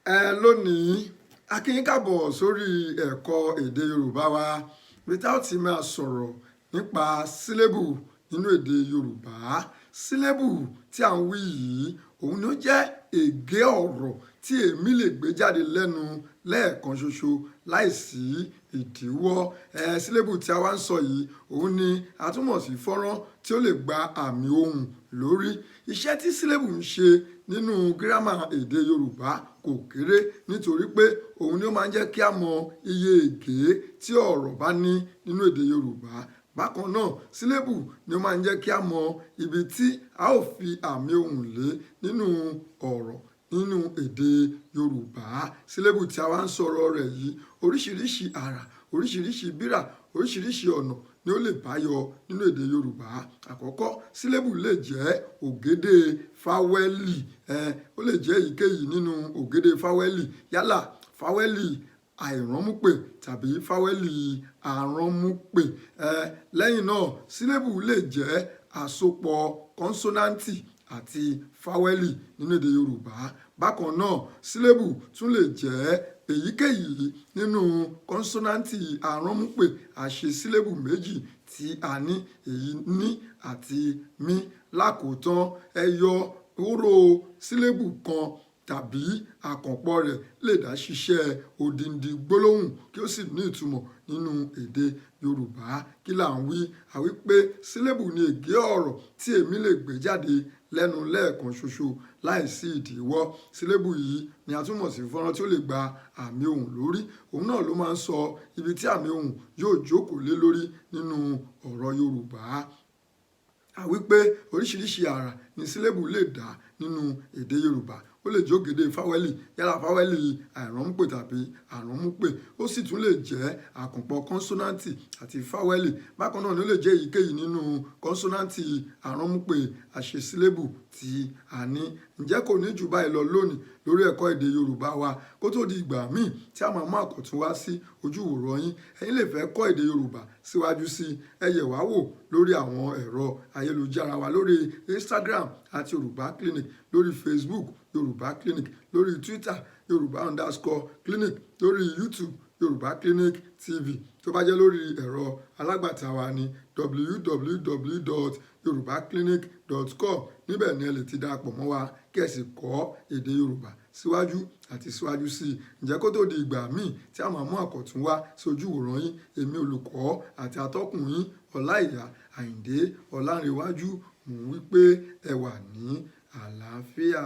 Lónìí a kí yín káàbọ̀ sórí ẹ̀kọ́ èdè Yorùbá wa bí tá ó ti máa sọ̀rọ̀ nípa sílébù nínú èdè Yorùbá. Sílébù tí à ń wí yìí òun ni ó jẹ́ ègé ọ̀rọ̀ tí èmi lè gbé jáde lẹ́nu lẹ́ẹ̀kan ṣoṣo láìsí ìdíwọ́. Sílébù tí a wá ń sọ yìí òun ni a túmọ̀ sí fọ́nrán tí ó lè gba àmì ohùn lórí. Iṣẹ́ tí sílébù ń ṣe nínú gírámà èdè Yorùbá kò kéré nítorí pé òun ni ó máa ń jẹ́ kí a mọ iye ègé tí ọ̀rọ̀ bá ní nínú èdè Yorùbá. Bákan náà sílébù ni ó máa ń jẹ́ kí a mọ ibi tí a ó fi àmì ohùn lé nínú ọ̀rọ̀ nínú èdè Yorùbá. Sílébù tí a wá ń sọ̀rọ̀ rẹ̀ yìí oríṣiríṣi àrà, oríṣiríṣi bírà, oríṣiríṣi ọ̀nà ni ó lè báyọ nínú èdè Yorùbá. Àkọ́kọ́, sílébù lè jẹ́ ògédé fáwẹ́lì. Ó lè jẹ́ èyíkéyìí nínú ògédé fáwẹ́lì, yálà fáwẹ́lì àìrọ́múpè tàbí fáwẹ́lì àrọ́múpè. Lẹ́yìn náà sílébù lè jẹ́ àsopọ̀ kọ́nsọ́náǹtì àti fáwẹ́lì nínú èdè Yorùbá. Bákan náà sílébù tún lè jẹ́ èyíkéyìí nínú kọ́nsọ́náǹtì àrọ́múpè àṣesílébù méjì tí a ní, èyí ní àti mí. Lákòótán ẹ yọ hóró sílébù kan tàbí àkànpọ̀ rẹ̀ lè dá ṣiṣẹ́ odindi gbólóhùn kí ó sì ní ìtumọ̀ nínú èdè Yorùbá. Kí là ń wí? A wí pé sílébù ni ègé ọ̀rọ̀ tí èmi lè gbé jáde lẹ́nu lẹ́ẹ̀kan ṣoṣo láìsí ìdíwọ́. Sílébù yìí ni a túmọ̀ sí fọ́nrán tí ó lè gba àmì ohùn lórí. Òun náà ló máa ń sọ ibi tí àmì ohùn yóò jókòó lé lórí nínú ọ̀rọ̀ Yorùbá. A wí pé oríṣiríṣi àrà ni sílébù lè dá nínú èdè Yorùbá. Ó lè jẹ́ ògédé fáwẹ́lì, yálà fáwẹ́lì àìrọ́múpè tàbí àrọ́múpè. Ó sì tún lè jẹ́ àkànpọ̀ kọ́nsọ́náǹtì àti fáwẹ́lì. Bákan náà ni ó lè jẹ́ èyíkéyìí nínú kọ́nsọ́náǹtì àrọ́múpè àṣesílébù tí a ní. Ǹjẹ́ kò ní jù báyìí lọ lónìí lórí ẹ̀kọ́ èdè Yorùbá wa kó tó di ìgbà míì tí a máa mú àkọ́tún wá sí ojú ìwòran yín. Ẹ̀yin lè fẹ́ kọ́ èdè Yorùbá síwájú sí i. Ẹ yẹ̀ wá wò lórí àwọn ẹ̀rọ ayélujára wa lórí Instagram àti Yorùbá Clinic, lórí Facebook Yorùbá Clinic, lórí Twitter Yorùbá_Clinic, lórí YouTube Yorùbá Clinic TV. Tó bá jẹ́ lórí ẹ̀rọ alágbàtà wa ní www.yorubaclinic.com. Níbẹ̀ ni ẹ lè ti darapọ̀ mọ́ wa kí ẹ sì kọ́ èdè Yorùbá síwájú àti síwájú sí i. Ǹjẹ́ kó tó di ìgbà míì tí a máa mú àkọ́tún wá sí ojú ìwòran yín, èmi olùkọ́ àti atọ́kùn yín Ọláìyá Àyìndé Ọlánrewájú mò ń wí pé ẹ wà ní àlàáfíà.